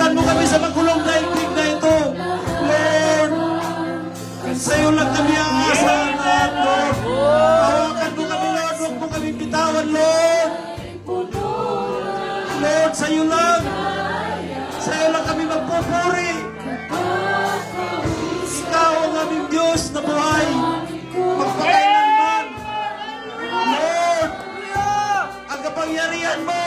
Hawakan mo kami sa magulong daigdig na ito. Lord, sa'yo lang kami ang asa, Lord. Hawakan mo kami, Lord. Huwag mo kami bitawan, Lord. Lord, sa'yo lang. Sa'yo lang kami magpupuri. Ikaw ang aming Diyos na buhay. Magpakailanman. Lord, ang kapangyarihan mo.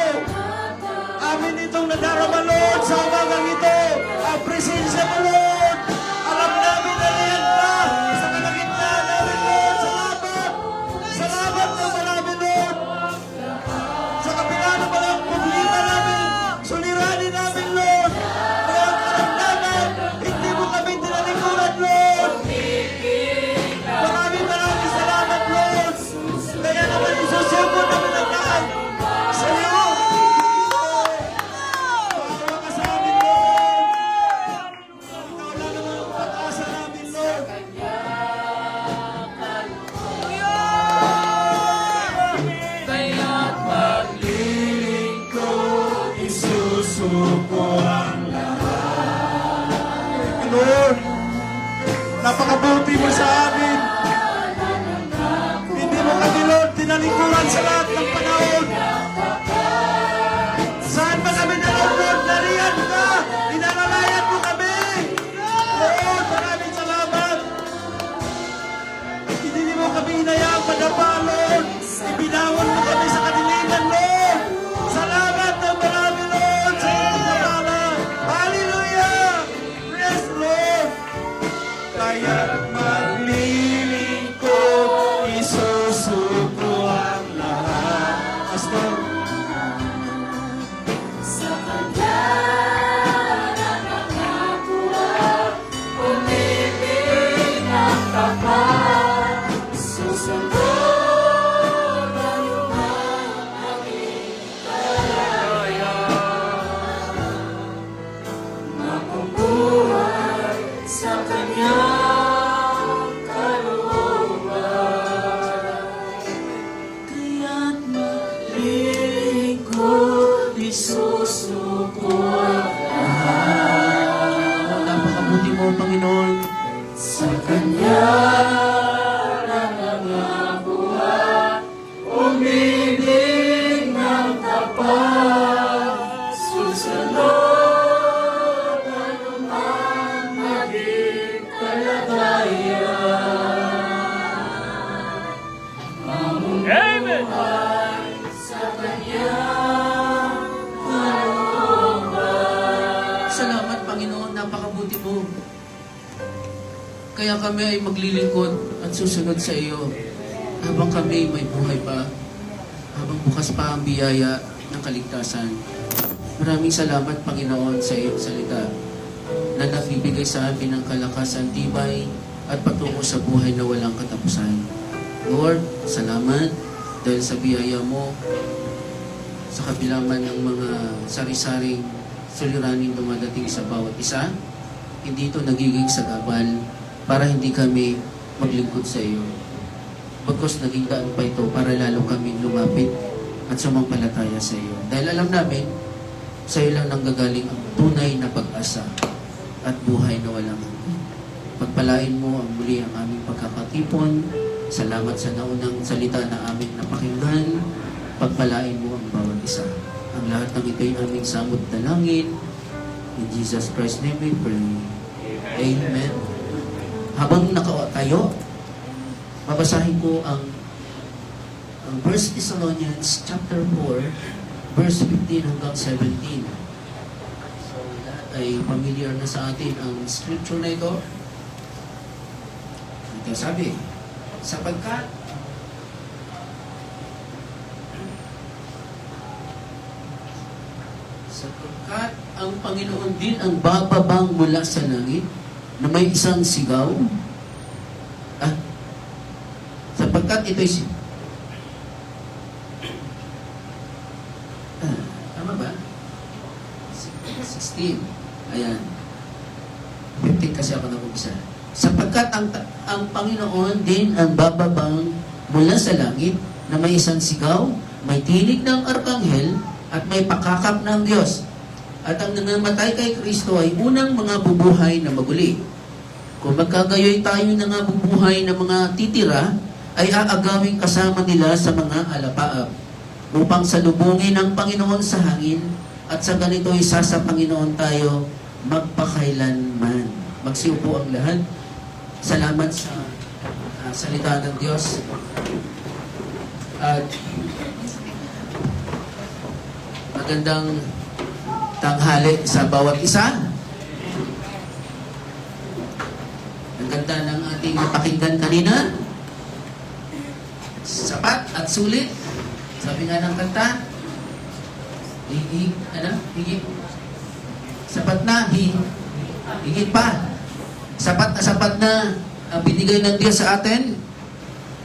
Amin itong nadarama, Lord, sa umagang ito. Ang presensya mo, Lord. Alam namin na liyan ka sa kalagitnaan namin, Lord. Salamat. Salamat na marami, Lord. Sa kabila ng mga problema namin, suliranin namin, Lord. Kaya ang karamdaman, hindi mo kami tinalikuran, Lord. Maraming salamat, Lord. Kaya naman isusuko namin ang lahat sa iyo. Bawa ka sa amin, Lord. Ikaw lang naman ang pag-asa namin, Lord. Kaya't maglilingkod, isusuko ang Lord, napakabuti mo sa amin. Hindi mo kami, Lord, tinalikuran sa lahat ng panahon. Saan ba kami naroon, Lord? Nariyan ka. Inalalayan mo kami. Lord, maraming salamat. Hindi mo kami inayaang madapa, Lord. Ibinawon mo kami sa kadiliman, Lord. Salamat na marami, Lord, sa iyong pangalan. Hallelujah! Praise the Lord! Kaya't maglilingkod, isusuko ang lahat. Pastor, Sa kanya nangangakuha, umibig ng tapat, susunod ang lumangit kalaya. Mabubuhay sa kanyang kalooban. Kaya't maglilingkod, isusuko ang lahat. napakabuti mo, Panginoon. Sa kanya nangangabuha, umibig ng tapat, susunod anumang maging kalagayan. Mamubuhay sa kanya kalooban. Salamat, Panginoon, napakabuti mo. Kaya kami ay maglilingkod at susunod sa iyo habang kami may buhay pa, habang bukas pa ang biyaya ng kaligtasan. Maraming salamat, Panginoon, sa iyong salita na nagbibigay sa amin ng kalakasan, tibay at patungo sa buhay na walang katapusan. Lord, salamat dahil sa biyaya mo sa kabila man ng mga sari-saring suliraning dumadating sa bawat isa, hindi ito nagiging sagabal para hindi kami maglingkod sa iyo. Bagkus naging daan pa ito para lalo kami lumapit at sumampalataya sa iyo. Dahil alam namin, sa iyo lang nanggagaling ang tunay na pag-asa at buhay na walang hanggan. Pagpalain mo ang muli ang aming pagkakatipon. Salamat sa naunang salita na aming napakinggan. Pagpalain mo ang bawat isa. Ang lahat ng ito'y aming samot dalangin. In Jesus Christ's name we pray. Amen. Habang nakatayo, babasahin ko ang 1 Thessalonians chapter 4, verse 15 hanggang 17. So, lahat ay familiar na sa atin ang scripture na ito. Ito sabi, sapagkat ang Panginoon din ang bababang mula sa langit na may isang sigaw. Sapagkat ito'y tama ba? 16. Ayan. 15 kasi ako nag-umpisa. Sapagkat ang Panginoon din ang bababang mula sa langit na may isang sigaw, may tinig ng arkanghel, at may pakakap ng Diyos. At ang nangamatay kay Kristo ay unang mga bubuhay na maguli. Kung magkagayoy tayo na nga bubuhay na mga titira, ay aagawing kasama nila sa mga alapaap, upang salubungin ang Panginoon sa hangin, at sa ganito isa sa Panginoon tayo magpakailanman. Magsiupo ang lahat. Salamat sa salita ng Diyos. At magandang tanghali sa bawat isa. Ang ganda ng ating napakinggan kanina. Sapat at sulit. Sabi nga ng kanta, higit. Sapat na, higit pa. Sapat na ang binigay ng Diyos sa atin.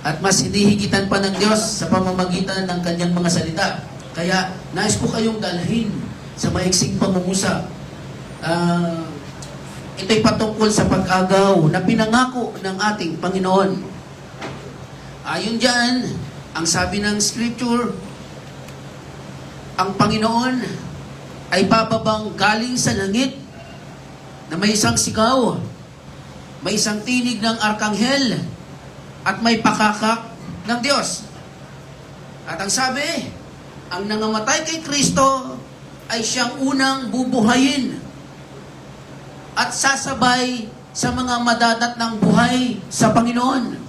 At mas hinihigitan pa ng Diyos sa pamamagitan ng kanyang mga salita. Kaya nais ko kayong dalhin sa maiksing pangungusap. Ito'y patungkol sa pag-agaw na pinangako ng ating Panginoon. Ayon dyan, ang sabi ng Scripture, ang Panginoon ay bababang galing sa langit na may isang sigaw, may isang tinig ng arkanghel, at may pakakak ng Diyos. At ang sabi, ang nangamatay kay Kristo ay siyang unang bubuhayin at sasabay sa mga madadat ng buhay sa Panginoon.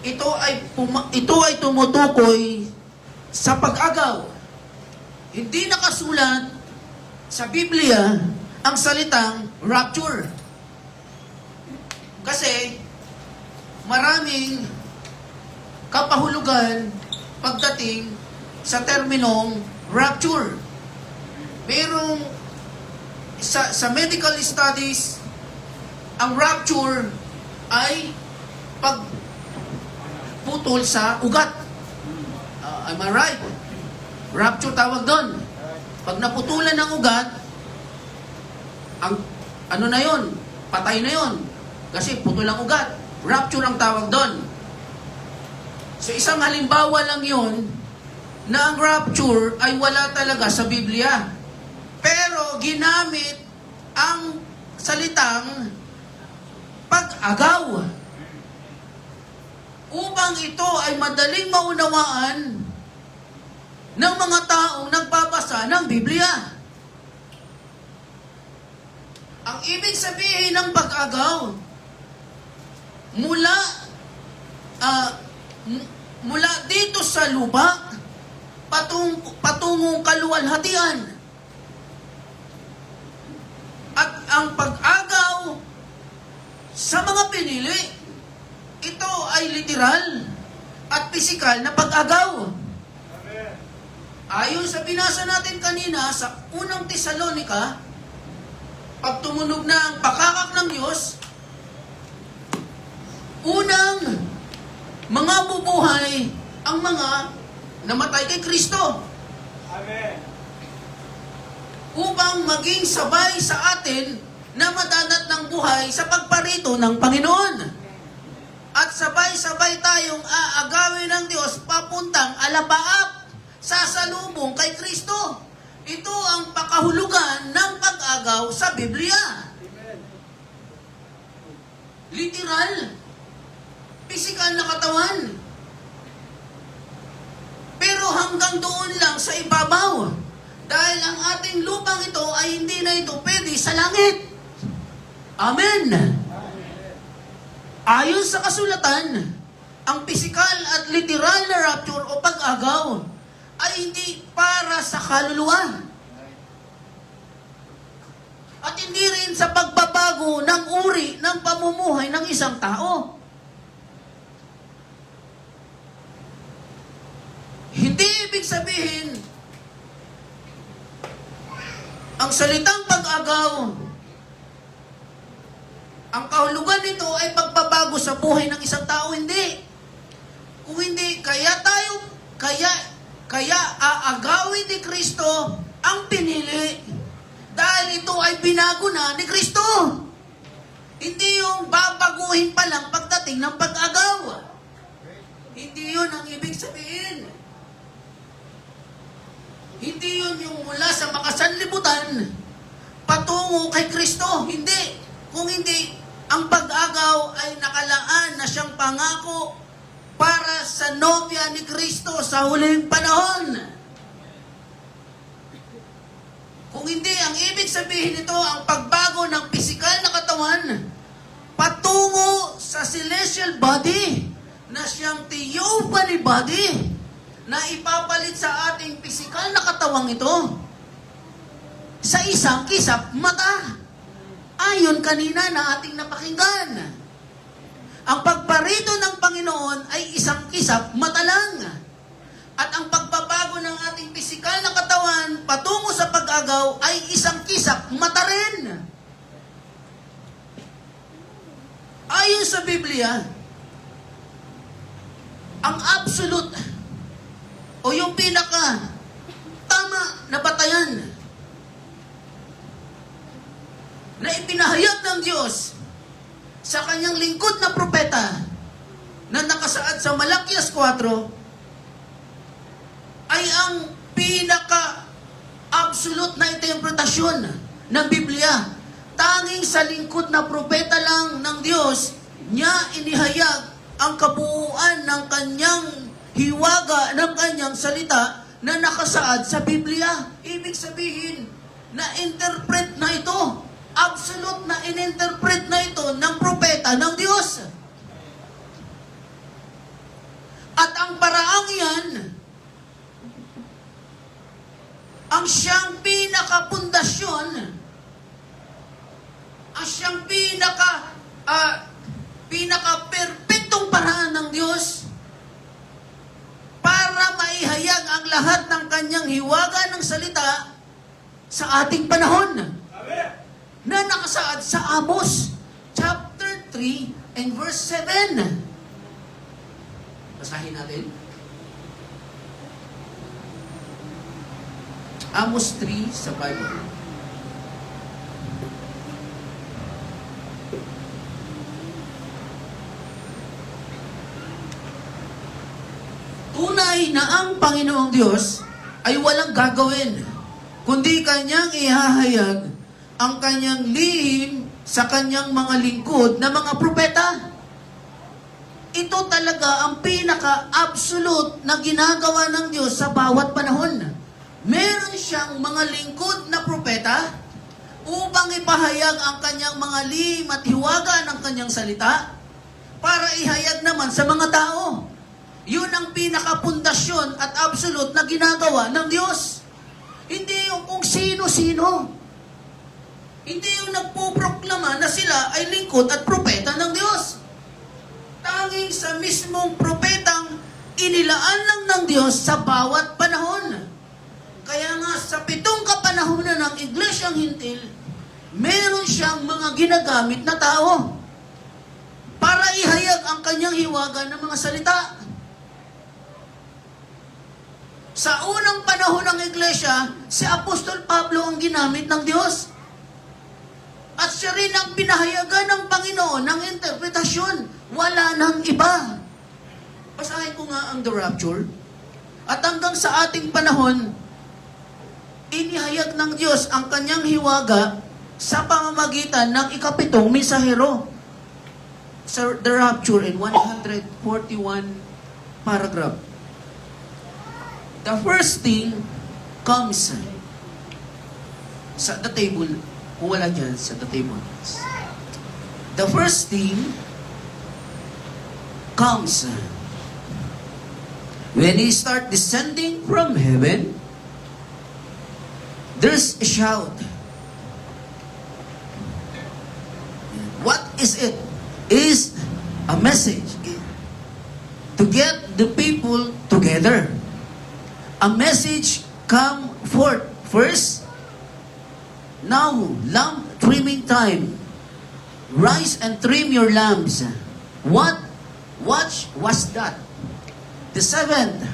Ito ay tumutukoy sa pag-agaw. Hindi nakasulat sa Biblia ang salitang rapture. Kasi maraming kapahulugan pagdating sa terminong rapture. Merong sa medical studies, ang rapture ay pagputol sa ugat. Am I right? Rapture tawag doon. Pag naputulan ng ugat, ang ano na yon? Patay na yon. Kasi putol ang ugat. Rapture ang tawag doon. So isang halimbawa lang yon na ang rapture ay wala talaga sa Biblia. Pero ginamit ang salitang pag-agaw upang ito ay madaling maunawaan ng mga taong nagbabasa ng Biblia. Ang ibig sabihin ng pag-agaw, mula dito sa lupa patungong kaluwalhatian. At ang pag-agaw sa mga pinili, ito ay literal at pisikal na pag-agaw. Ayon sa binasa natin kanina sa unang Tesalonika, pag tumunog na ang pakakak ng Diyos, unang mga bubuhay ang mga namatay kay Kristo. Amen. Upang maging sabay sa atin na madadat ng buhay sa pagparito ng Panginoon. At sabay-sabay tayong aagawin ng Diyos papuntang alapaap, sasalubong kay Kristo. Ito ang pakahulugan ng pag-agaw sa Biblia. Literal, pisikal na katawan. Pero hanggang doon lang sa ibabaw. Dahil ang ating lupang ito ay hindi na ito pwede sa langit. Amen. Ayon sa kasulatan, ang pisikal at literal na rapture o pag-agaw ay hindi para sa kaluluwa. At hindi rin sa pagbabago ng uri ng pamumuhay ng isang tao. Hindi ibig sabihin ang salitang pag-agaw, ang kahulugan nito ay pagbabago sa buhay ng isang tao, hindi. Kung hindi, kaya aagawin ni Kristo ang pinili dahil ito ay binago na ni Kristo. Hindi yung babaguhin pa lang pagdating ng pag-agaw. Hindi yun ang ibig sabihin. Hindi yun yung mula sa makasan sanlibutan patungo kay Kristo. Hindi. Kung hindi, ang pag-agaw ay nakalaan na siyang pangako para sa nobya ni Kristo sa huling panahon. Kung hindi, ang ibig sabihin nito, ang pagbago ng pisikal na katawan patungo sa celestial body na siyang theophany body na ipapalit sa ating pisikal na katawang ito sa isang kisap mata. Ayon kanina na ating napakinggan. Ang pagparito ng Panginoon ay isang kisap mata lang. At ang pagbabago ng ating pisikal na katawan patungo sa pag-agaw ay isang kisap mata rin. Ayon sa Biblia, ang absolute o yung pinaka tama na batayan na ipinahayag ng Diyos sa kanyang lingkod na propeta na nakasaad sa Malakias 4 ay ang pinaka-absolute na interpretasyon ng Biblia. Tanging sa lingkod na propeta lang ng Diyos niya inihayag ang kabuuan ng kanyang hiwaga ng kanyang salita na nakasaad sa Biblia. Ibig sabihin, na-interpret na ito. Absolute na in-interpret na ito ng propeta ng Diyos. At ang paraang yan, ang siyang pinakapundasyon, ang siyang pinaka-perpektong paraan ng Diyos para maihayag ang lahat ng kanyang hiwaga ng salita sa ating panahon. Na nakasaad sa Amos chapter 3 and verse 7. Basahin natin. Amos 3 sa Bible. Tunay na ang Panginoong Diyos ay walang gagawin, kundi kanyang ihahayag ang kanyang lihim sa kanyang mga lingkod na mga propeta. Ito talaga ang pinaka-absolute na ginagawa ng Diyos sa bawat panahon. Meron siyang mga lingkod na propeta upang ipahayag ang kanyang mga lihim at hiwaga ng kanyang salita para ihayag naman sa mga tao. Yun ang pinaka-pundasyon at absolute na ginagawa ng Diyos. Hindi yung kung sino-sino. Hindi yung nagpuproklama na sila ay lingkod at propeta ng Diyos. Tanging sa mismong propetang inilaan lang ng Diyos sa bawat panahon. Kaya nga sa 7 kapanahunan ng Iglesyang Hintil, meron siyang mga ginagamit na tao para ihayag ang kanyang hiwaga ng mga salita. Sa unang panahon ng Iglesia, si Apostol Pablo ang ginamit ng Diyos. At siya rin ang pinahayagan ng Panginoon ng interpretasyon. Wala nang iba. Basahin ko nga ang The Rapture. At hanggang sa ating panahon, inihayag ng Diyos ang kanyang hiwaga sa pamamagitan ng ikapitong mensahero. Sa The Rapture in 141 paragraph. The first thing comes sa the table. Kung wala dyan, sa the table. The first thing comes when He start descending from heaven. There's a shout. What is it? Is a message to get the people together. A message come forth. First, now, lamp trimming time. Rise and trim your lamps. What watch was that? The 7th.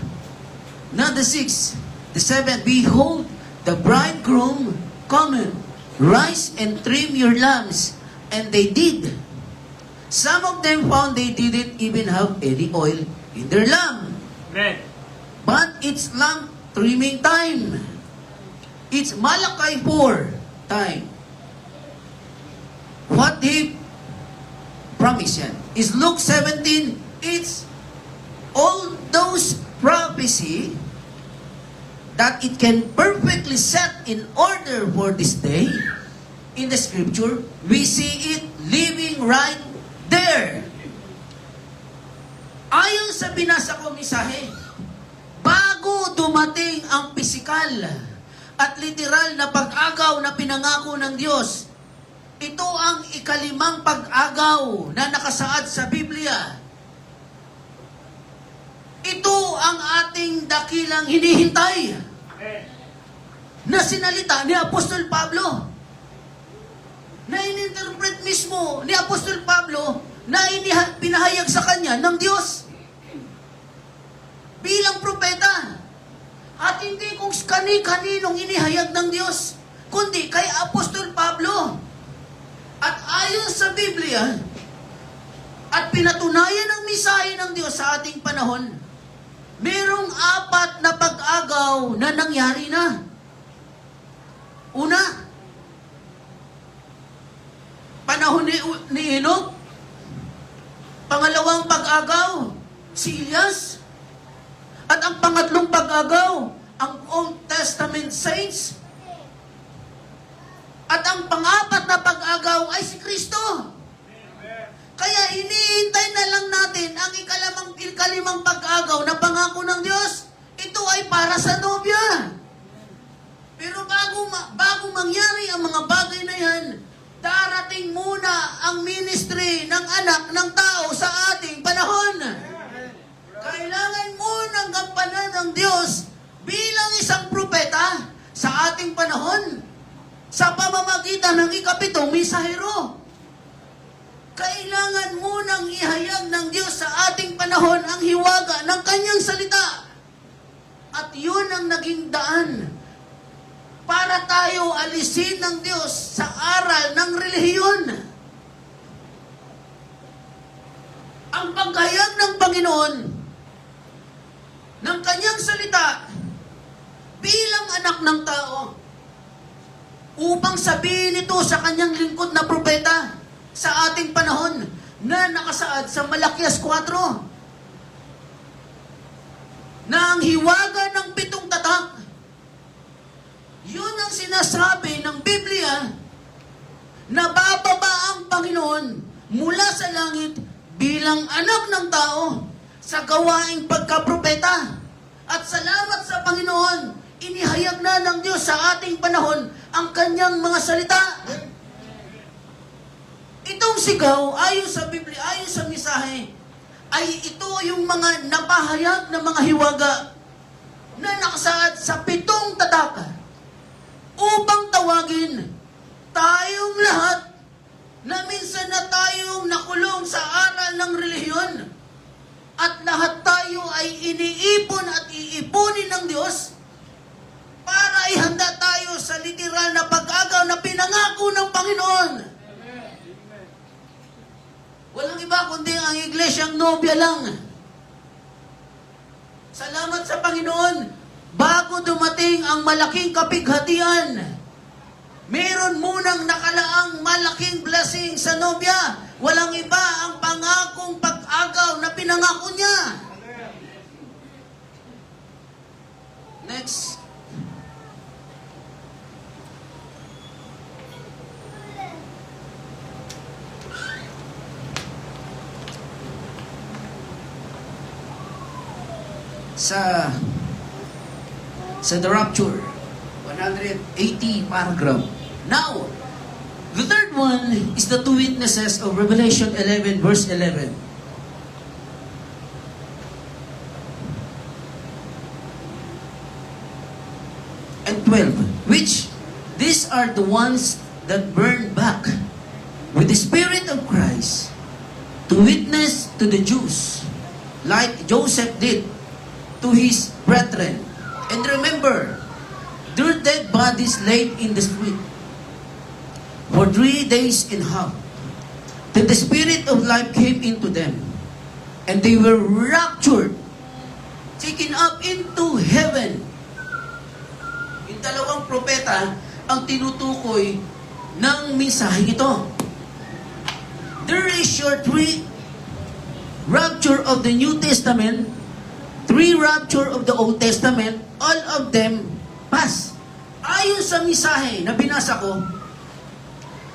Not the 6th. The 7th. Behold, the bridegroom cometh. Rise and trim your lamps. And they did. Some of them found they didn't even have any oil in their lamp. Amen. But it's lamp trimming time. It's Malachi 4 time. What he promised yan is Luke 17. It's all those prophecy that it can perfectly set in order for this day. In the scripture, we see it living right there. Ayon sa binasa kong mensahe, bago dumating ang pisikal at literal na pag-agaw na pinangako ng Diyos, ito ang ikalimang pag-agaw na nakasaad sa Biblia. Ito ang ating dakilang hinihintay na sinalita ni Apostol Pablo, na ininterpret mismo ni Apostol Pablo na pinahayag sa kanya ng Diyos bilang propeta. At hindi kung kani-kaninong inihayag ng Diyos, kundi kay Apostol Pablo. At ayon sa Biblia, at pinatunayan ng misahe ng Diyos sa ating panahon, merong 4 na pag-agaw na nangyari na. Una, panahon ni Enoch. Pangalawang pag-agaw, si Elias. At ang pangatlong pag-agaw, ang Old Testament saints. At ang pang-4 na pag-agaw ay si Kristo. Kaya iniintay na lang natin ang ikalimang pag-agaw na pangako ng Diyos. Ito ay para sa nobya. Pero bago mangyari ang mga bagay na yan, darating muna ang ministry ng anak ng tao sa ating panahon. Kailangan munang gampanan ng Diyos bilang isang propeta sa ating panahon sa pamamagitan ng ika-7 mensahero. Kailangan munang ihayag ng Diyos sa ating panahon ang hiwaga ng kanyang salita. At yun ang naging daan para tayo alisin ng Diyos sa aral ng relihiyon. Ang paghayag ng Panginoon ng kanyang salita bilang anak ng tao upang sabihin ito sa kanyang lingkod na propeta sa ating panahon na nakasaad sa Malakias 4 na ang hiwaga ng 7 tatak, yun ang sinasabi ng Biblia na bababa ang Panginoon mula sa langit bilang anak ng tao sa gawaing pagkapropeta. At salamat sa Panginoon, inihayag na ng Diyos sa ating panahon ang kanyang mga salita. Itong sigaw, ayon sa Biblia, ayon sa misahe, ay ito yung mga napahayag na mga hiwaga na nakasaad sa 7 tatak upang tawagin tayong lahat na minsan na tayong nakulong sa aral ng relihiyon at lahat tayo ay iniipon at iipunin ng Diyos para ihanda tayo sa literal na pag-agaw na pinangako ng Panginoon. Walang iba kundi ang iglesyang nobya lang. Salamat sa Panginoon, bago dumating ang malaking kapighatian, meron munang nakalaang malaking blessing sa nobya. Walang iba ang pangakong pag-agaw na pinangako niya. Next. Sa the rapture, 180 paragraph. Now, the third one is the 2 witnesses of Revelation 11 verse 11. And 12, which these are the ones that burn back with the Spirit of Christ to witness to the Jews, like Joseph did to his brethren. And remember, their dead bodies laid in the street for 3 days and a half. Then the Spirit of life came into them, and they were raptured, taken up into heaven. In yung dalawang propeta ang tinutukoy ng mensaheng ito. There is your three rapture of the New Testament, three rapture of the Old Testament, all of them pass. Ayon sa mensahe na binasa ko,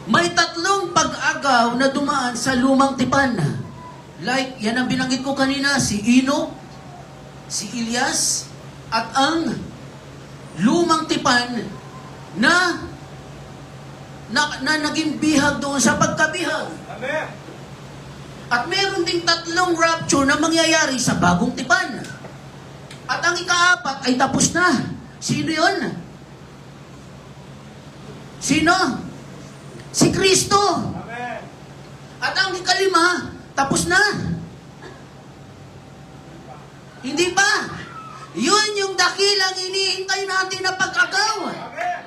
may tatlong pag-agaw na dumaan sa lumang tipan. Like, yan ang binanggit ko kanina, si Enoch, si Elias, at ang lumang tipan na naging bihag doon sa pagkabihag. Amen. At meron ding tatlong rapture na mangyayari sa bagong tipan. At ang ikaapat ay tapos na. Sino yun? Sino? Si Kristo. Amen. At ang ikalima, tapos na. Hindi pa. Yun yung dakilang iniintay natin na pag-agaw. Amen.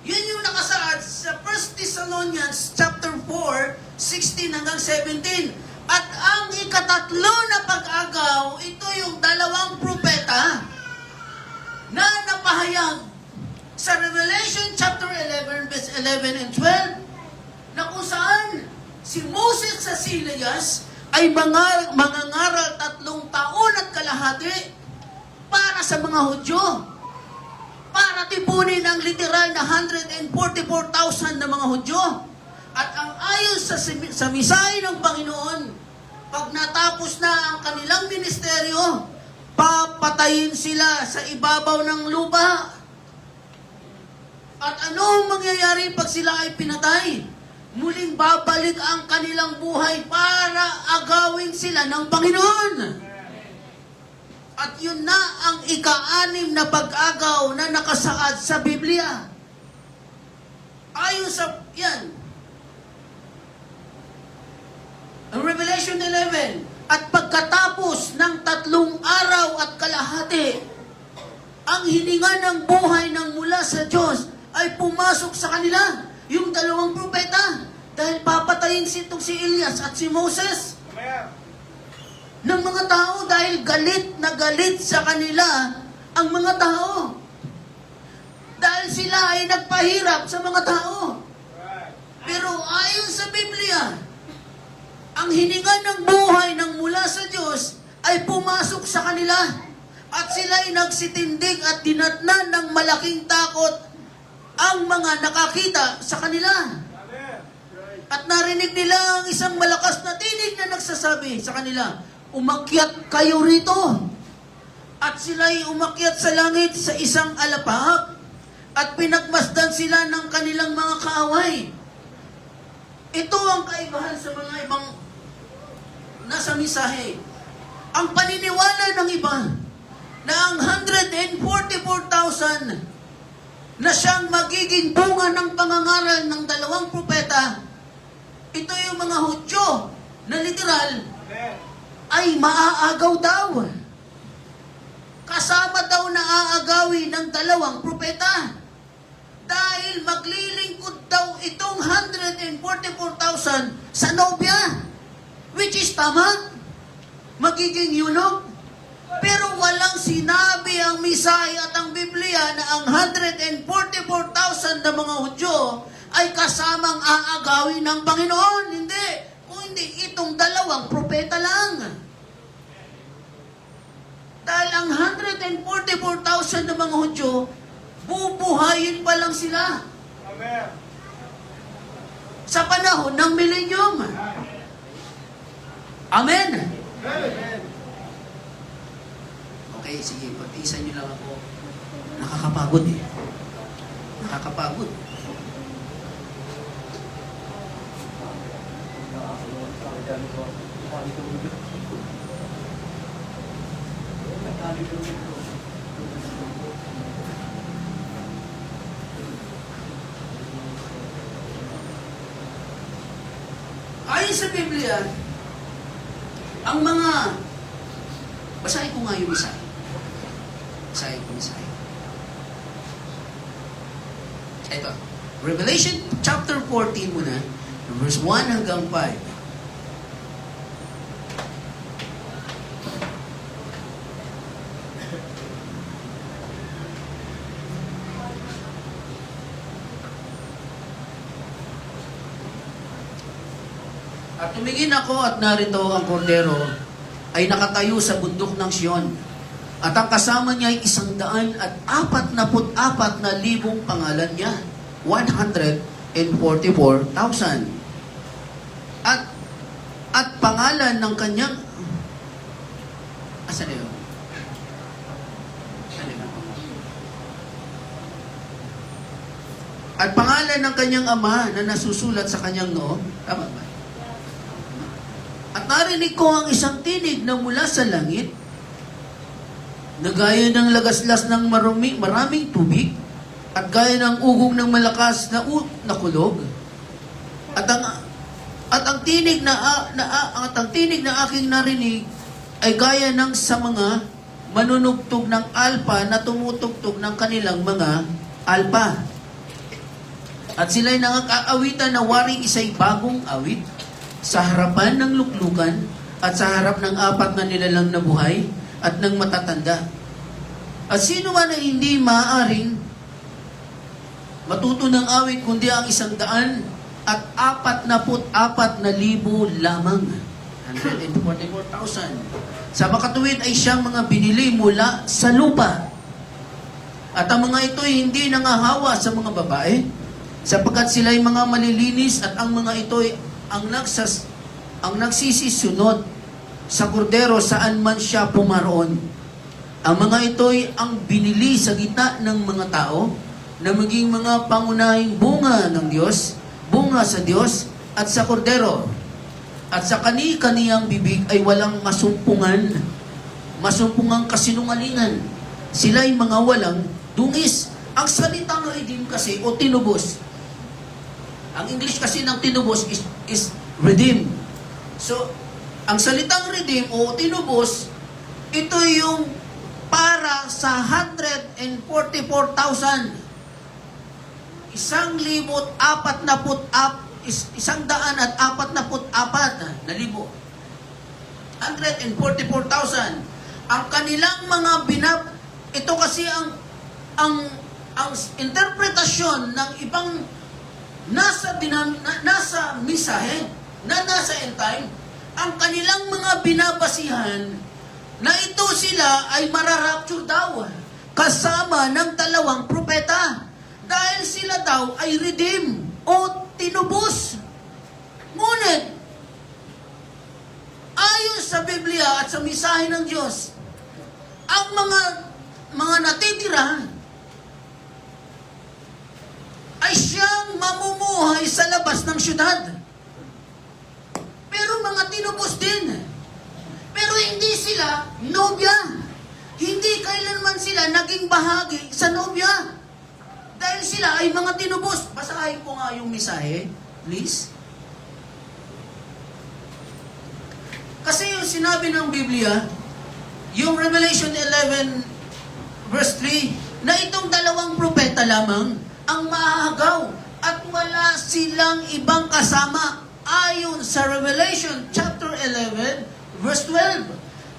Yun yung nakasaad sa 1 Thessalonians chapter 4, 16 hanggang 17. At ang ikatatlo na pag-agaw, ito yung dalawang propeta na napahayag sa Revelation chapter 11, verse 11 and 12, na kung saan si Moses sa si Elias ay mangangaral 3 taon at kalahati para sa mga Hudyo, para tipunin ang literal na 144,000 na mga Hudyo. At ang ayon sa misay ng Panginoon, pag natapos na ang kanilang ministeryo, papatayin sila sa ibabaw ng lupa. At ano ang mangyayari pag sila ay pinatay? Muling babalik ang kanilang buhay para agawin sila ng Panginoon. At yun na ang ika-6 na pag-agaw na nakasaad sa Biblia. Ayon sa yan, ang Revelation 11, at pagkatapos ng 3 araw at kalahati, ang hininga ng buhay ng mula sa Diyos ay pumasok sa kanila, yung dalawang propeta, dahil papatayin si Elias at si Moses Amen. ng mga tao dahil galit na galit sa kanila ang mga tao. Dahil sila ay nagpahirap sa mga tao. Pero ayon sa Biblia, ang hininga ng buhay ng mula sa Diyos ay pumasok sa kanila at sila ay nagsitindig at dinatnan ng malaking takot ang mga nakakita sa kanila. Amen. At narinig nila ang isang malakas na tinig na nagsasabi sa kanila, umakyat kayo rito. At sila'y umakyat sa langit sa isang alapahak at pinagmasdan sila ng kanilang mga kaaway. Ito ang kaibahan sa mga ibang nasa misahe. Ang paniniwala ng iba na ang 144,000 na siyang magiging bunga ng pangangaral ng dalawang propeta, ito yung mga Hudyo na literal Amen. ay maaagaw daw. Kasama daw na aagawi ng dalawang propeta. Dahil maglilingkod daw itong 144,000 sa nobya. Which is tama. Magiging eunuch. Pero walang sinabi ang misay at ang Biblia na ang 144,000 na mga Hudyo ay kasamang aagawin ng Panginoon. Hindi. Kundi itong dalawang propeta lang. Dahil ang 144,000 na mga Hudyo, bubuhayin pa lang sila Amen. sa panahon ng millennium. Amen. Amen. Okay, sige, pag-iisan nyo lang ako. Nakakapagod eh. Nakakapagod. Ayon sa Biblia, ang mga... Basahin ko nga yung isa. Basahin ko isa. Ito. Revelation chapter 14 muna, verse 1 hanggang 5. At tumingin ako at narito ang kordero ay nakatayo sa bundok ng Siyon. At ang kasama niya ay 144,000 pangalan niya. 144,000. At pangalan ng kanyang... Asan na yun? At pangalan ng kanyang ama na nasusulat sa kanyang noo. Tama ba? At narinig ko ang isang tinig na mula sa langit, na gaya ng lagaslas ng maraming tubig, at gaya ng ugong ng malakas na kulog. At ang tinig na aking narinig ay gaya ng sa mga manunugtog ng alpa na tumutugtog ng kanilang mga alpa. At sila'y nangakaawitan na waring isa'y bagong awit sa harapan ng luklukan at sa harap ng 4 na nilalang na buhay at ng matatanda. At sino man ay hindi maaaring matuto ng awit kundi ang 144,000 lamang. 144,000. Sa makatuwid ay siyang mga binili mula sa lupa. At ang mga ito ay hindi nangahawa sa mga babae, sapagkat sila ay mga malilinis at ang mga ito ay ang nagsisisunod sa kordero saan man siya pumaroon. Ang mga ito ay ang binili sa gitna ng mga tao na maging mga pangunahing bunga ng Diyos, bunga sa Diyos at sa kordero. At sa kani-kaniyang bibig ay walang masumpungang kasinungalingan. Sila ay mga walang dungis. Ang salitang redeem kasi o tinubos, ang English kasi ng tinubos is redeem. So, ang salitang redeem o tinubos, ito yung para sa 144,000. 144,000 na libo. 144,000. Ang kanilang mga ito kasi ang interpretasyon ng ibang nasa misahe, na nasa end time, ang kanilang mga binabasihan na ito sila ay mararapture daw kasama ng 2 propeta dahil sila daw ay redeem o tinubos. Ngunit, ayon sa Biblia at sa misahe ng Diyos, ang mga natitira ay siyang mamumuhay sa labas ng syudad. Pero mga tinubos din. Pero hindi sila nobya. Hindi kailanman sila naging bahagi sa nobya. Dahil sila ay mga tinubos. Basahin ko nga yung misahe, please. Kasi yung sinabi ng Biblia, yung Revelation 11 verse 3, na itong 2 propeta lamang ang maahagaw at wala silang ibang kasama ayon sa Revelation chapter 11 verse 12.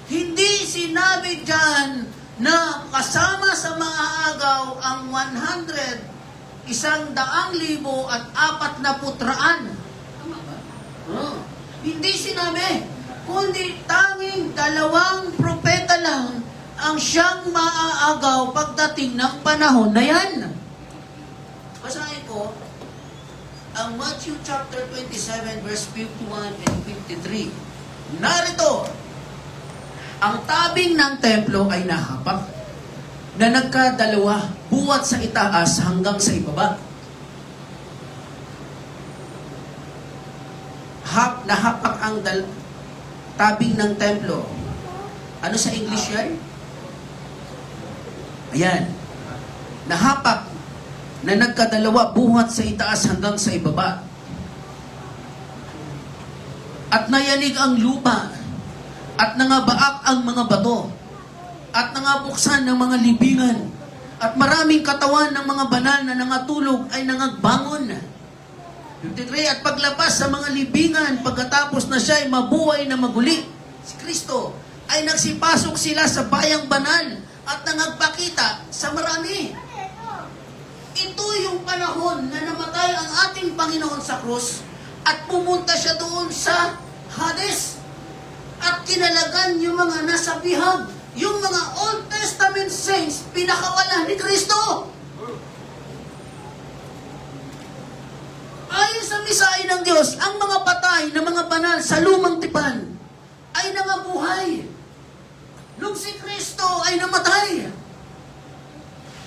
Hindi sinabi dyan na kasama sa maahagaw ang 100,000 at 400. Tama ba? Hindi sinabi, kundi tanging 2 propeta lang ang siyang maaagaw pagdating ng panahon na yan. Basahin ko ang Matthew chapter 27 verse 51 and 53. Narito, ang tabing ng templo ay nahapak na nagkadalawa buwat sa itaas hanggang sa ibaba. Nahapak ang tabing ng templo. Ano sa English yan? Ayan. Nahapak na nagkadalawa buhat sa itaas hanggang sa ibaba. At nayanig ang lupa, at nangabaak ang mga bato, at nangabuksan ng mga libingan, at maraming katawan ng mga banal na nangatulog ay nangagbangon. 53, at paglabas sa mga libingan, pagkatapos na siya ay mabuhay na maguli, si Kristo, ay nagsipasok sila sa bayang banal, at nangagpakita sa marami. Ito yung panahon na namatay ang ating Panginoon sa krus At pumunta siya doon sa Hades. At kinalagan yung mga nasa bihag. Yung mga Old Testament saints, pinakawalan ni Kristo. Ayon sa misahe ng Diyos, ang mga patay na mga banal sa lumang tipan ay nangabuhay. Nung si Kristo ay namatay.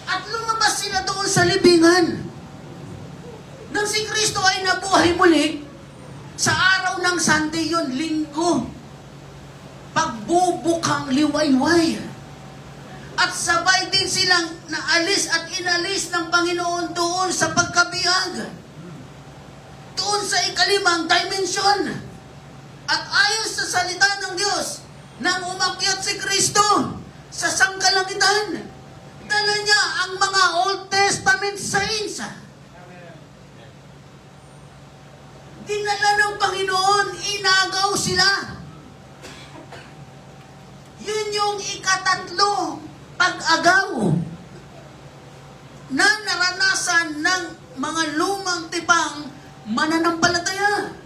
At lumabas sila doon sa libingan. Nang si Kristo ay nabuhay muli, sa araw ng Sunday yun, linggo, pagbubukang liwayway. At sabay din silang naalis at inalis ng Panginoon doon sa pagkabihag. Doon sa ikalimang dimension. At ayon sa salita ng Diyos, nang umakyat si Kristo sa sangkalangitan, dala niya ang mga Old Testament saints. Dinala ng Panginoon, inagaw sila. Yun yung ikatatlo pag-agaw na naranasan ng mga lumang tipang mananampalataya.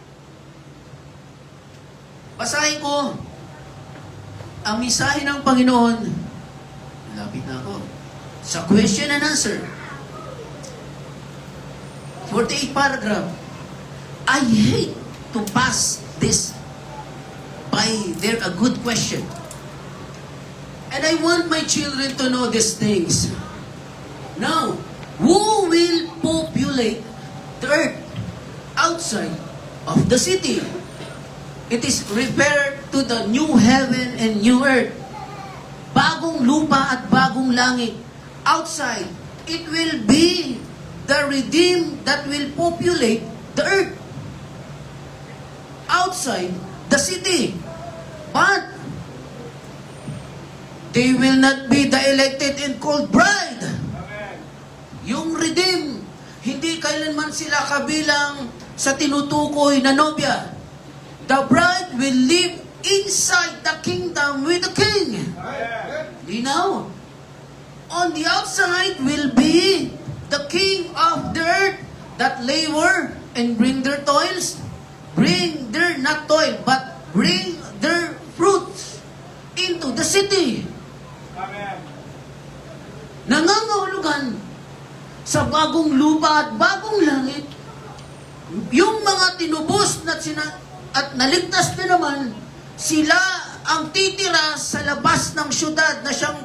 Basahin ko ang misahe ng Panginoon. Lapit na ako. Sa question and answer. 48 paragraph. I hate to pass this by there a good question. And I want my children to know these things. Now, who will populate the earth outside of the city? It is referred to the new heaven and new earth. Bagong lupa at bagong langit. Outside, it will be the redeemed that will populate the earth. Outside the city. But they will not be the elected and called bride. Amen. Yung redeemed, hindi kailanman sila kabilang sa tinutukoy na nobya. The bride will live inside the kingdom with the king. Amen. Linaw. On the outside will be the king of the earth that labor and bring their toils. Bring their, not toil, but bring their fruits into the city. Amen. Nangangahulugan sa bagong lupa at bagong langit, yung mga tinubos at naligtas na naman, sila ang titira sa labas ng syudad na siyang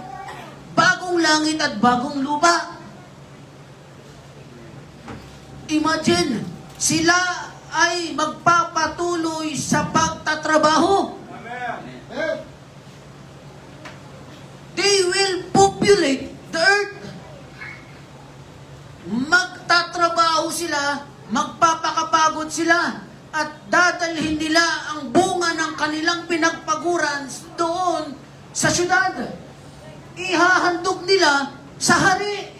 bagong langit at bagong lupa. Imagine, sila ay magpapatuloy sa pagtatrabaho. Amen. They will populate the earth. Magtatrabaho sila, magpapakapagod sila, at dadalhin nila ang bunga ng kanilang pinagpaguran doon sa syudad. Ihahandog nila sa hari.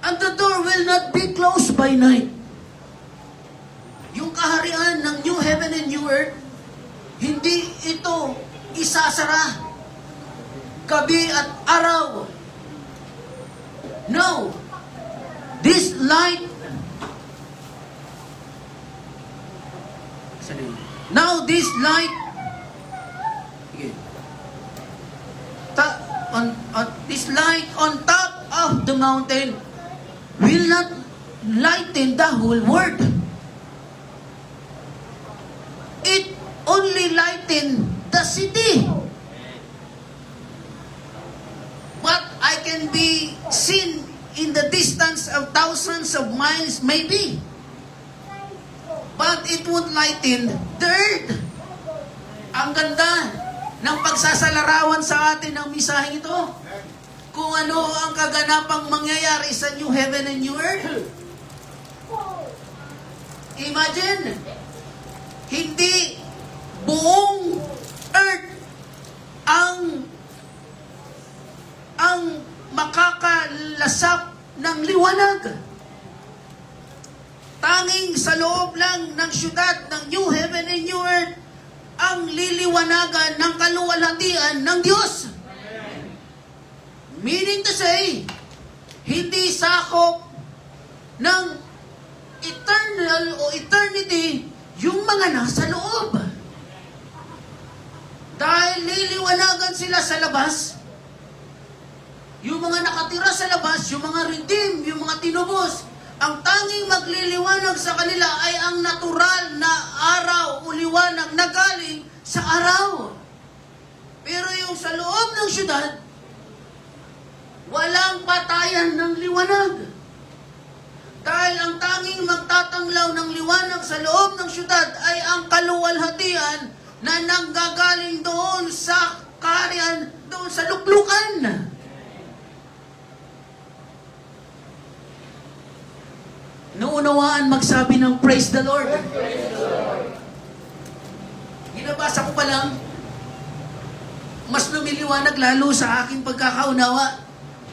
And the door will not be closed by night. Yung kaharian ng new heaven and new earth, hindi ito isasara gabi at araw. No. This light, now this light, this light on top of the mountain will not lighten the whole world. It only lighten the city. But I can be seen in the distance of thousands of miles maybe. But it won't lighten the earth. Ang ganda ng pagsasalarawan sa atin ng misaheng ito. Kung ano ang kaganapang mangyayari sa new heaven and new earth. Imagine, hindi buong earth ang makakalasap ng liwanag. Tanging sa loob lang ng syudad ng new heaven and new earth ang liliwanagan ng kaluwalhatian ng Diyos. Meaning to say, hindi sakop ng eternal o eternity yung mga nasa loob. Dahil liliwanagan sila sa labas, yung mga nakatira sa labas, yung mga redeemed, yung mga tinubos, ang tanging magliliwanag sa kanila ay ang natural na araw o liwanag na galing sa araw. Pero yung sa loob ng syudad, walang patayan ng liwanag. Dahil ang tanging magtatanglaw ng liwanag sa loob ng syudad ay ang kaluwalhatian na nanggagaling doon sa kaharian, doon sa luklukan. Naunawaan magsabi ng praise the Lord. Ginabasa ko pa lang, mas lumiliwanag lalo sa aking pagkakaunawa.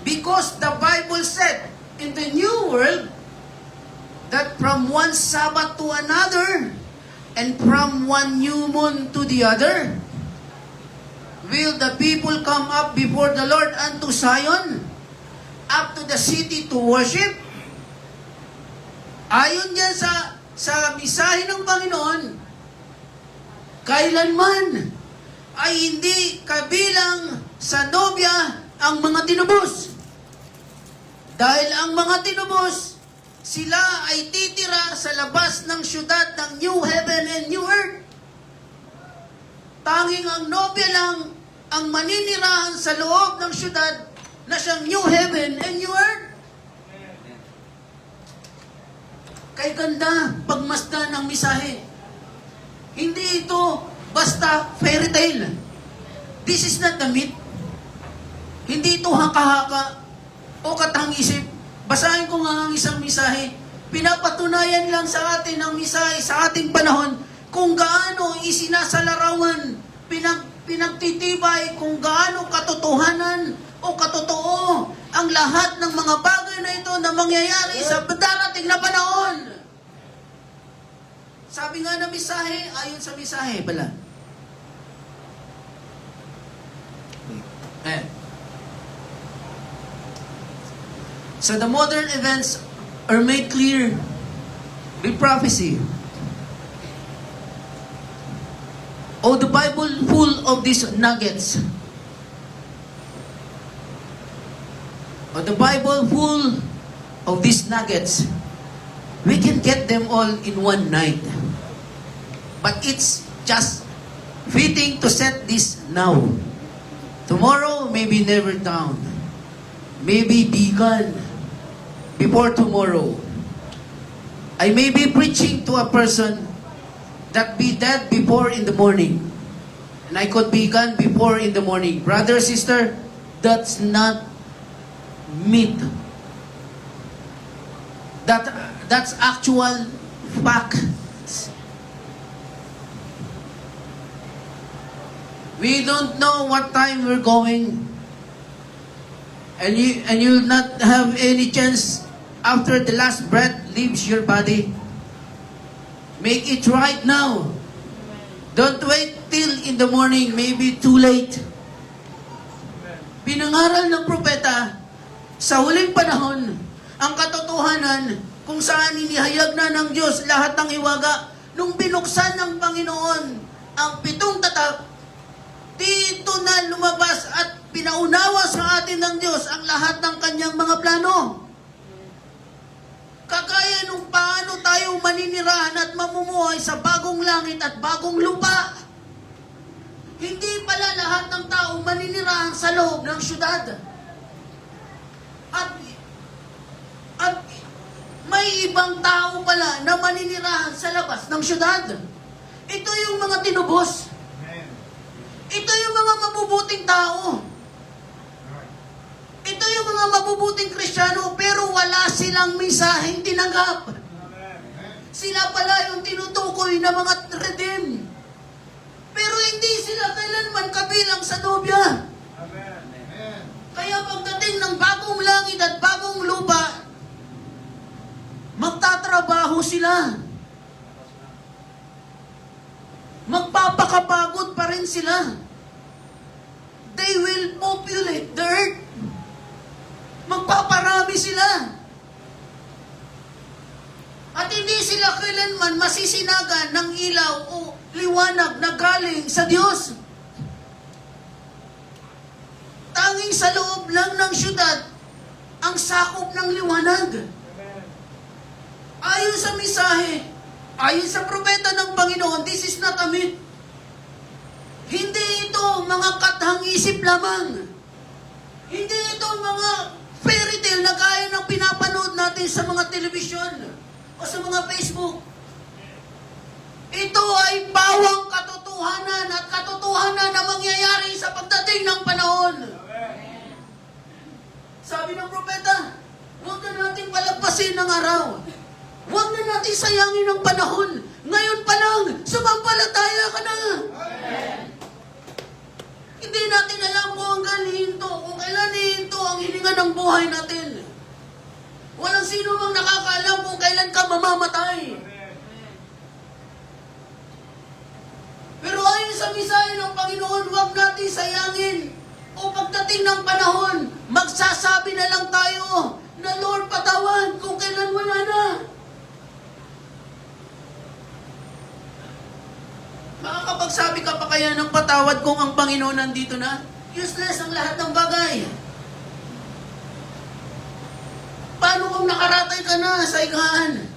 Because the Bible said in the New World that from one Sabbath to another and from one new moon to the other will the people come up before the Lord unto Zion, up to the city to worship. Ayon yan sa misahe ng Panginoon, kailanman ay hindi kabilang sa nobya ang mga tinubos. Dahil ang mga tinubos, sila ay titira sa labas ng syudad ng New Heaven and New Earth. Tanging ang nobya lang ang maninirahan sa loob ng syudad na siyang New Heaven and New Earth. Kay ganda pagmasdan ng misahe. Hindi ito basta fairy tale. This is not a myth. Hindi ito haka-haka o katang-isip. Basahin ko nga ang isang misahe. Pinapatunayan lang sa atin ang misahe sa ating panahon kung gaano isinasalarawan, pinagtitibay kung gaano katotohanan o katotoo ang lahat ng mga bagay na ito na mangyayari sa darating na panahon. Sabi nga ng misahe, ayon sa misahe pala. So the modern events are made clear with prophecy. Oh, the Bible full of these nuggets. Oh, the Bible full of these nuggets. We can get them all in one night. But it's just fitting to set this now. Tomorrow may be never down. Maybe be gone before tomorrow. I may be preaching to a person that be dead before in the morning. And I could be gone before in the morning. Brother, sister, that's not myth. That's actual fact. We don't know what time we're going. And you'll not have any chance after the last breath leaves your body. Make it right now. Don't wait till in the morning, maybe too late. Pinangaral ng propeta sa huling panahon ang katotohanan kung saan inihayag na ng Diyos lahat ng iwaga. Nung binuksan ng Panginoon ang 7 tatak, dito na lumabas at pinaunawa sa atin ng Diyos ang lahat ng kanyang mga plano. Kagaya nung paano tayo maninirahan at mamumuhay sa bagong langit at bagong lupa. Hindi pala lahat ng tao maninirahan sa loob ng syudad. At may ibang tao pala na maninirahan sa labas ng syudad. Ito yung mga tinubos. Ito yung mga mabubuting tao. Ito yung mga mabubuting Kristiyano, pero wala silang misaheng tinanggap. Sila pala yung tinutukoy na mga redeemed. Pero hindi sila kailanman kabilang sa nobya. Kaya pagdating ng bagong langit at bagong lupa, magtatrabaho sila. Magpapakapagod pa rin sila. They will populate the earth. Magpaparami sila. At hindi naman masisinagan ng ilaw o liwanag na galing sa Diyos. Tanging sa loob lang ng syudad ang sakop ng liwanag. Ayon sa misahe, ayon sa propeta ng Panginoon, this is not a myth. Hindi ito mga kathang-isip lamang. Hindi ito mga fairy tale na gaya ng pinapanood natin sa mga telebisyon o sa mga Facebook. Ito ay pawang katotohanan at katotohanan na mangyayari sa pagdating ng panahon. Sabi ng propeta, huwag na natin palagpasin ng araw. Huwag na natin sayangin ang panahon. Ngayon pa lang, sumampalataya ka na. Hindi natin alam kung kailan hihinto ang hininga ng buhay natin. Walang sino mang nakakaalam kung kailan ka mamamatay. Pero ayon sa misahe ng Panginoon, huwag natin sayangin. O pagdating ng panahon, magsasabi na lang tayo na Lord, patawad kung kailan wala na. Makakapagsabi ka pa kaya ng patawad kung ang Panginoon nandito na? Useless ang lahat ng bagay. Paano kung nakaratay ka na sa higaan?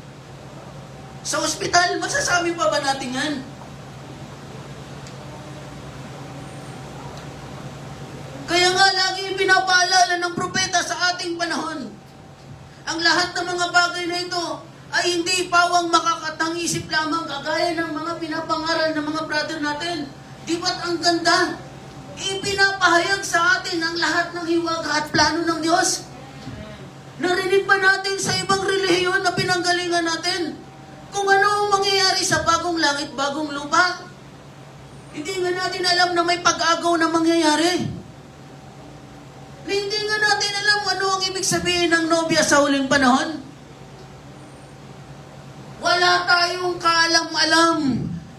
Sa ospital, masasabi pa ba natin yan? Kaya nga lagi pinapaalala ng propeta sa ating panahon, ang lahat ng mga bagay na ito ay hindi pawang makakatang-isip lamang kagaya ng mga pinapangaral ng mga brother natin. Di ba't ang ganda? Ipinapahayag sa atin ang lahat ng hiwaga at plano ng Diyos. Narinig ba natin sa ibang relihiyon na pinanggalingan natin kung ano ang mangyayari sa bagong langit, bagong lupa? Hindi nga natin alam na may pag-agaw na mangyayari. Hindi nga natin alam ano ang ibig sabihin ng nobya sa huling panahon. Wala tayong kaalam-alam.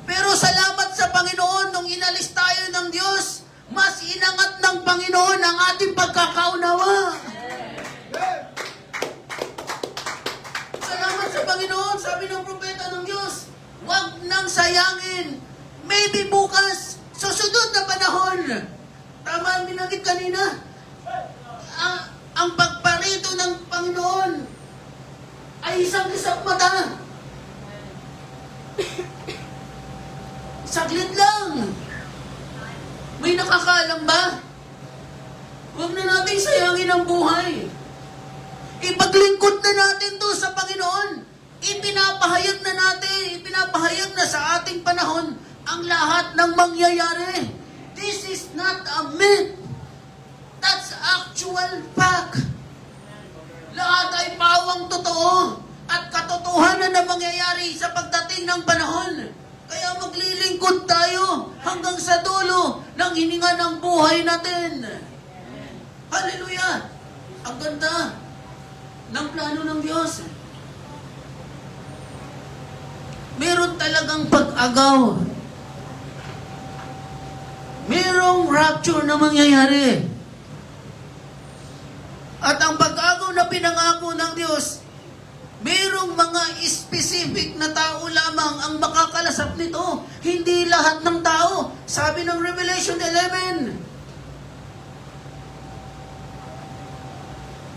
Pero salamat sa Panginoon nung inalis tayo ng Diyos, mas inangat ng Panginoon ang ating pagkakaunawa. Salamat sa Panginoon, sabi ng propeta ng Diyos, huwag nang sayangin. Maybe bukas, susunod na panahon. Tama ang binanggit kanina. Ang pagparito ng Panginoon ay isang kisap mata. Saglit lang. May nakakaalam ba? Huwag na natin sayangin ang buhay. Ipaglingkod na natin to sa Panginoon. Ipinapahayag na sa ating panahon ang lahat ng mangyayari. This is not a myth. That's actual fact. Lahat ay pawang totoo at katotohanan na mangyayari sa pagdating ng panahon. Kaya maglilingkod tayo hanggang sa dulo ng hininga ng buhay natin. Hallelujah! Ang ganda ng plano ng Diyos. Meron talagang pag-agaw. Merong rapture na mangyayari. At ang pag-agaw na pinangako ng Diyos, mayroong mga specific na tao lamang ang makakalasap nito. Hindi lahat ng tao. Sabi ng Revelation 11,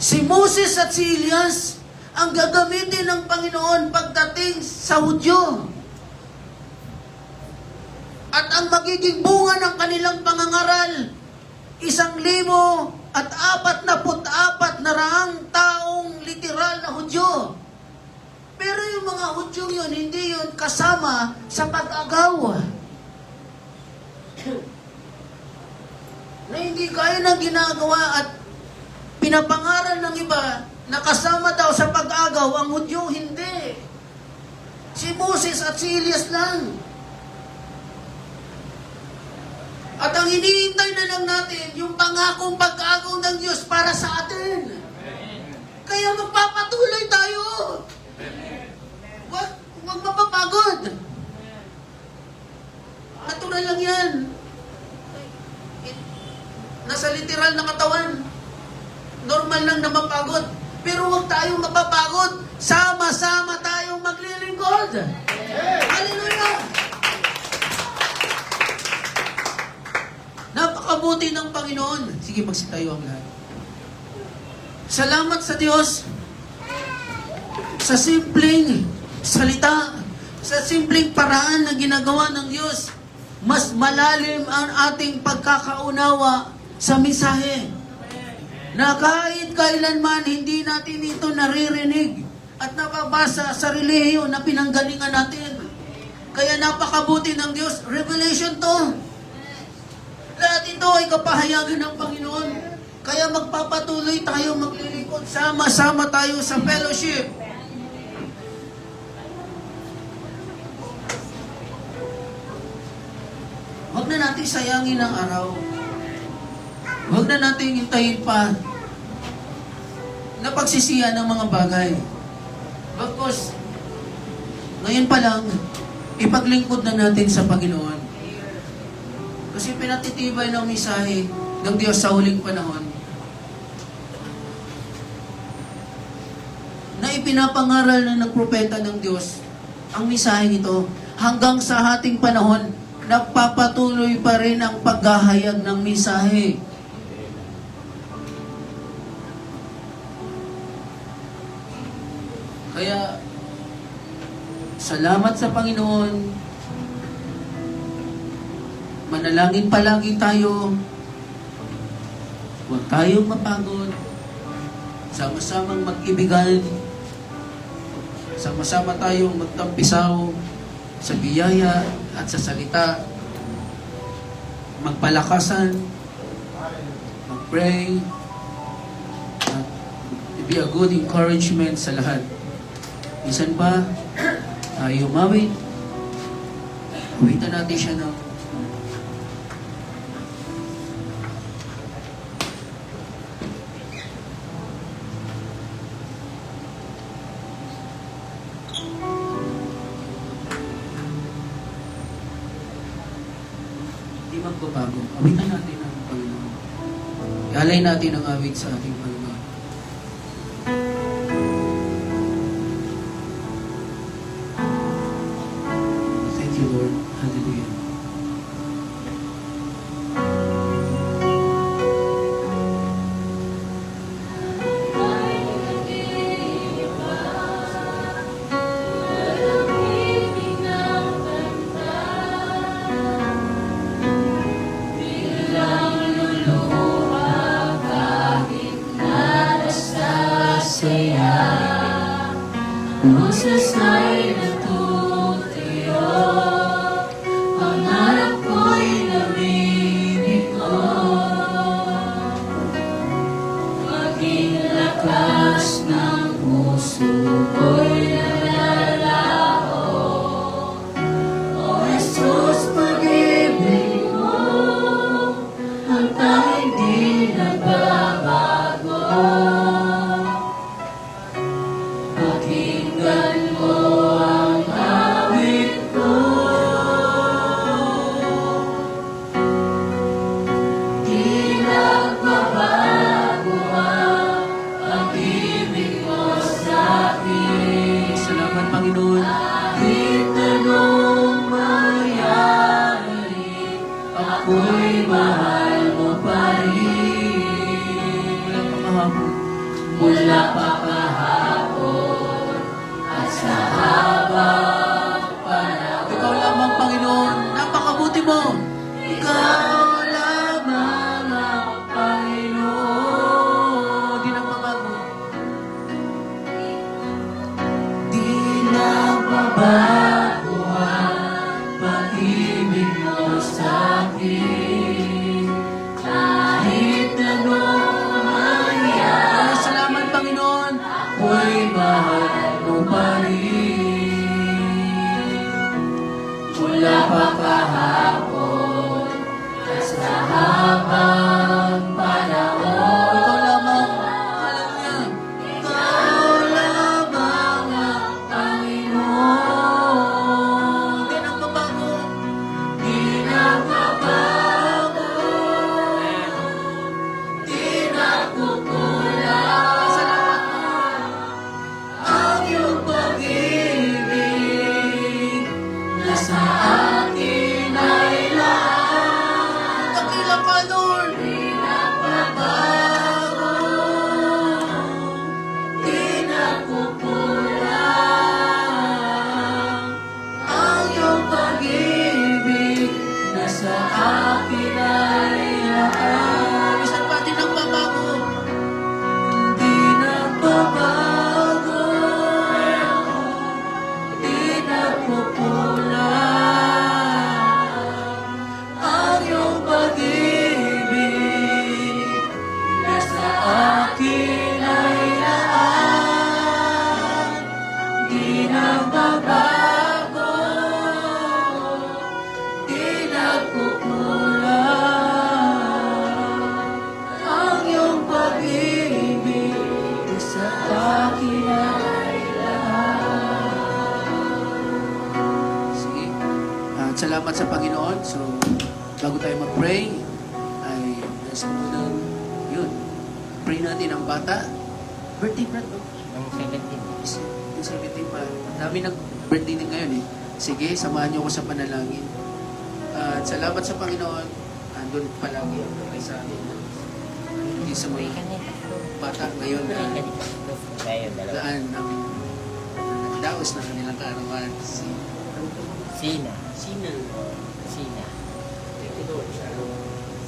si Moses at si Elias ang gagamitin ng Panginoon pagdating sa Hudyo. At ang magiging bunga ng kanilang pangangaral, 1,044 na raang taong literal na Hudyo. Pero yung mga Hudyo yun, hindi yun kasama sa pag-agaw. Na hindi kaya ng ginagawa at pinapangaral ng iba na kasama daw sa pag-agaw, ang Hudyo hindi. Si Moses at si Elias lang. At ang hinihintay na lang natin, yung pangakong pag-agaw ng Diyos para sa atin. Kaya magpapatuloy tayo. Huwag mapapagod. Natural lang yan. Nasa literal na katawan. Normal lang na mapagod. Pero huwag tayong mapapagod. Sama-sama tayong maglilingkod. Hallelujah! Napakabuti ng Panginoon. Sige, magsitayo ang lahat. Salamat sa Diyos sa simpleng salita, sa simpleng paraan na ginagawa ng Diyos. Mas malalim ang ating pagkakaunawa sa mensahe. Na kahit kailanman hindi natin ito naririnig at nababasa sa relihiyon na pinanggalingan natin. Kaya napakabuti ng Diyos. Revelation to. Lahat ito ay kapahayagan ng Panginoon. Kaya magpapatuloy tayo maglilingkod. Sama-sama tayo sa fellowship. Huwag na natin sayangin ang araw. Huwag na natin hintayin pa na pagsisiyan ng mga bagay. Bagkus, ngayon pa lang, ipaglingkod na natin sa Panginoon. Kasi pinatitibay ng mensahe ng Diyos sa huling panahon na ipinapangaral na ng propeta ng Diyos ang mensahe nito hanggang sa ating panahon. Nagpapatuloy pa rin ang paghahayag ng mensahe. Kaya, salamat sa Panginoon. Manalangin palagi tayo. Huwag tayong mapagod. Sama-samang mag-ibigan. Sama-sama tayong magtampisaw sa biyaya at sa salita. Magpalakasan. Mag-pray. At be a good encouragement sa lahat. Minsan pa, tayo umawit. Awitan natin siya ng hindi magbabago. Awitan natin ang Panginoon. Ialay natin ang awit sa ating Panginoon. Thank you, Lord. Hallelujah. Masasay na tutiyo, pangarap ko'y nabibig ko. Maging lakas ng puso ko'y nalalao. O Jesus, pag-ibig mo, hanggang hindi nagbabago. Pakinggan mo ang awit ko. Di nagbabago ang pag-ibig mo sa akin. Salamat, Panginoon. Kahit anong mangyari, ako'y mahal mo pa rin. Wala pa kahapon. Mula pa kahapon at sa habang panahon. Ikaw lamang, Panginoon. Napakabuti mo. Ikaw lamang ang Panginoon. Di nagbabago. Di nagbabago ang pag-ibig mo sa akin. Kahit anong mangyari, Salamat, Panginoon. ako'y mahal mo pa rin. salamat sa Panginoon. So, bago tayo mag-pray, ay nasa unang, yun, pray natin ang bata. Birthday, Brad, no? Ang 17. Yung 17 pa. Dami nag-birthday din ngayon eh. Sige, samahan niyo ko sa panalangin. At salamat sa Panginoon. Andun palagi ang kay sa amin. Hindi sa mga bata ngayon na Ngayon, dalawa. gaan ang nagdaos na kanilang kaarawan. Sina. Sina. Sina. Thank you, Lord.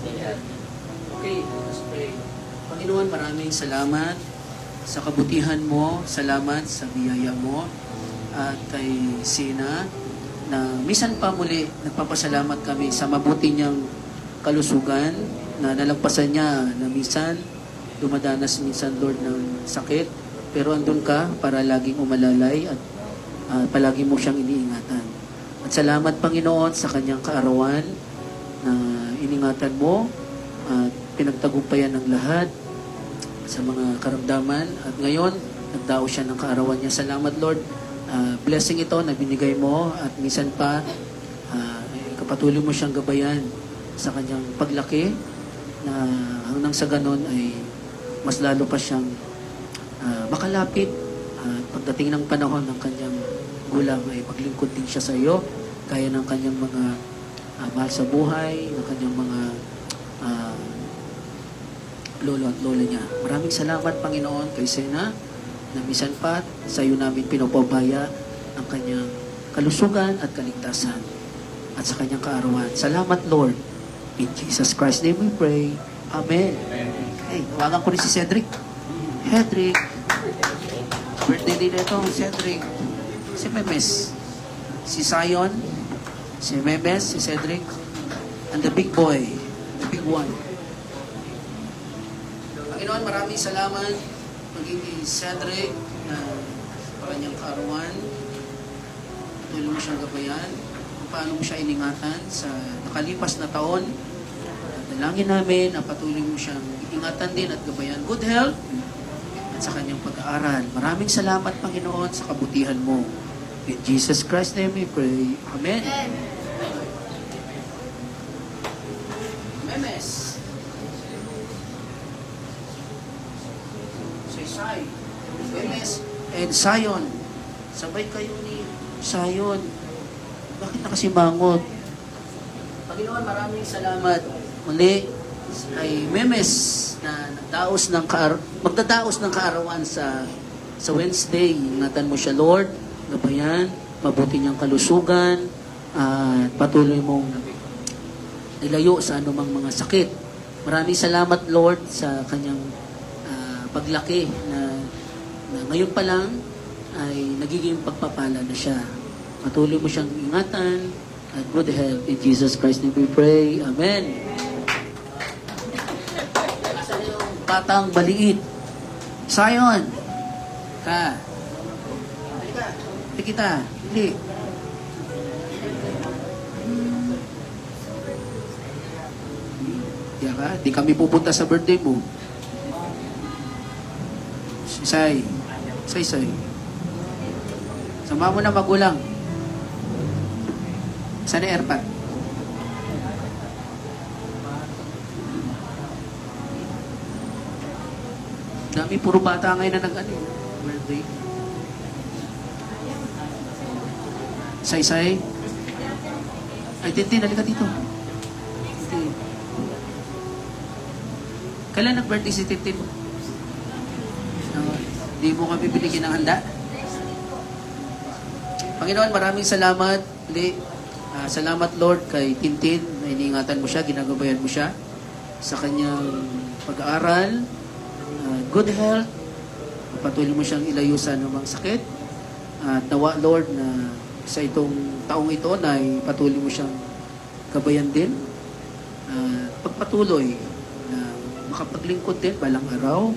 Sina. Okay, let's pray. Panginoon, maraming salamat sa kabutihan mo, salamat sa biyaya mo, at kay Sina, na misan pa muli, nagpapasalamat kami sa mabuti niyang kalusugan, na nalagpasan niya na minsan, dumadanas minsan, Lord, ng sakit, pero andun ka para laging umalalay at palagi mo siyang iniingatan. At salamat, Panginoon, sa kanyang kaarawan na iningatan mo at pinagtagumpayan ng lahat sa mga karamdaman. At ngayon, nagdao siya ng kaarawan niya. Salamat, Lord. Blessing ito na binigay mo at minsan pa, kapatuloy mo siyang gabayan sa kanyang paglaki na hanggang sa ganon ay mas lalo pa siyang makalapit. Pagdating ng panahon ng kanyang gulang ay maglingkod din siya sa iyo, kaya ng kanyang mga mahal sa buhay, ng kanyang mga lolo at lola niya. Maraming salamat, Panginoon, kay Sena, na misan pa sa iyo namin pinapabaya ang kanyang kalusugan at kaligtasan at sa kanyang kaarawan. Salamat, Lord. In Jesus Christ's name we pray. Amen. Hey, tawagan ko rin si Cedric. Cedric. Birthday din ito, Cedric. Si Memes. Si Zion. Si Memes, si Cedric. And the big boy. The big one. Panginoon, maraming salamat magiging Cedric na kanyang kaarawan. Tulong mo siyang gabayan. Kung paano mo siya iningatan sa nakalipas na taon. At dalangin namin na patuloy mo siyang ingatan din at gabayan. Good health at sa kanyang pag-aaral. Maraming salamat, Panginoon, sa kabutihan mo. In Jesus Christ's name we pray. Amen. Memes. Say, Memes and Zion. Sabay kayo ni Zion. Bakit nakasimangot? Panginoon, maraming salamat. Muli ay Memes na magdadaos ng kaarawan sa Wednesday. Ingatan mo siya, Lord. Gabayan, mabuti niyang kalusugan, at patuloy mong ilayo sa anumang mga sakit. Maraming salamat, Lord, sa kanyang paglaki na ngayon pa lang ay nagiging pagpapala na siya. Patuloy mo siyang ingatan at good health. In Jesus Christ's name we pray. Amen. Asan yung batang maliit? Zion! Ka. Hindi kita. Hindi. Diyan ka? Di kami pupunta sa birthday mo. Say. Sama mo na magulang. Saan na airpad? Dami, puro bata ngayon na birthday. Say. Ay, Tintin, halika dito. Tintin. Kailan nag-birthday si Tintin? Di mo kami binigyan ng handa? Panginoon, maraming salamat. Salamat, Lord, kay Tintin na iniingatan mo siya, ginagabayan mo siya sa kanyang pag-aaral, good health, patuloy mo siyang ilayo sa anumang sakit, at nawa, Lord, na sa itong taong ito na patuloy mo siyang gabayan din, pagpatuloy na makapaglingkod din balang araw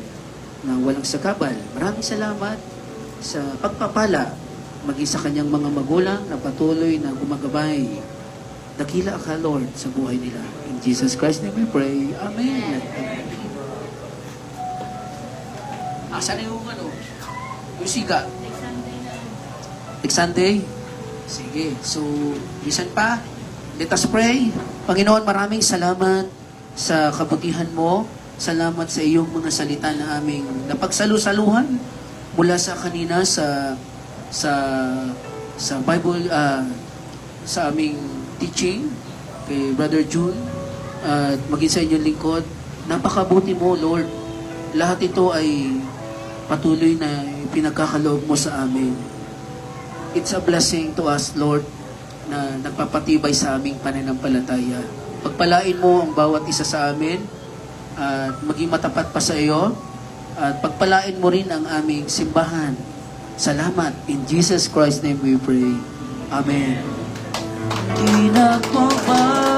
na walang sagabal. Maraming salamat sa pagpapala maging sa kanyang mga magulang na patuloy na gumagabay. Dakila ka, Lord, sa buhay nila. In Jesus Christ's name we pray. Amen. Asan na yung yung siga? Next Sunday? Sige. So, bisan pa, Let us pray. Panginoon, maraming salamat sa kabutihan mo. Salamat sa iyong mga salita na aming napagsalu-saluhan mula sa kanina sa Bible, sa aming teaching kay Brother June at maging sa inyong lingkod. Napakabuti mo, Lord. Lahat ito ay patuloy na pinagkakaloob mo sa amin. It's a blessing to us, Lord, na nagpapatibay sa aming pananampalataya. Pagpalain mo ang bawat isa sa amin at maging matapat pa sa iyo at pagpalain mo rin ang aming simbahan. Salamat. In Jesus Christ's name we pray. Amen. Di na ko ba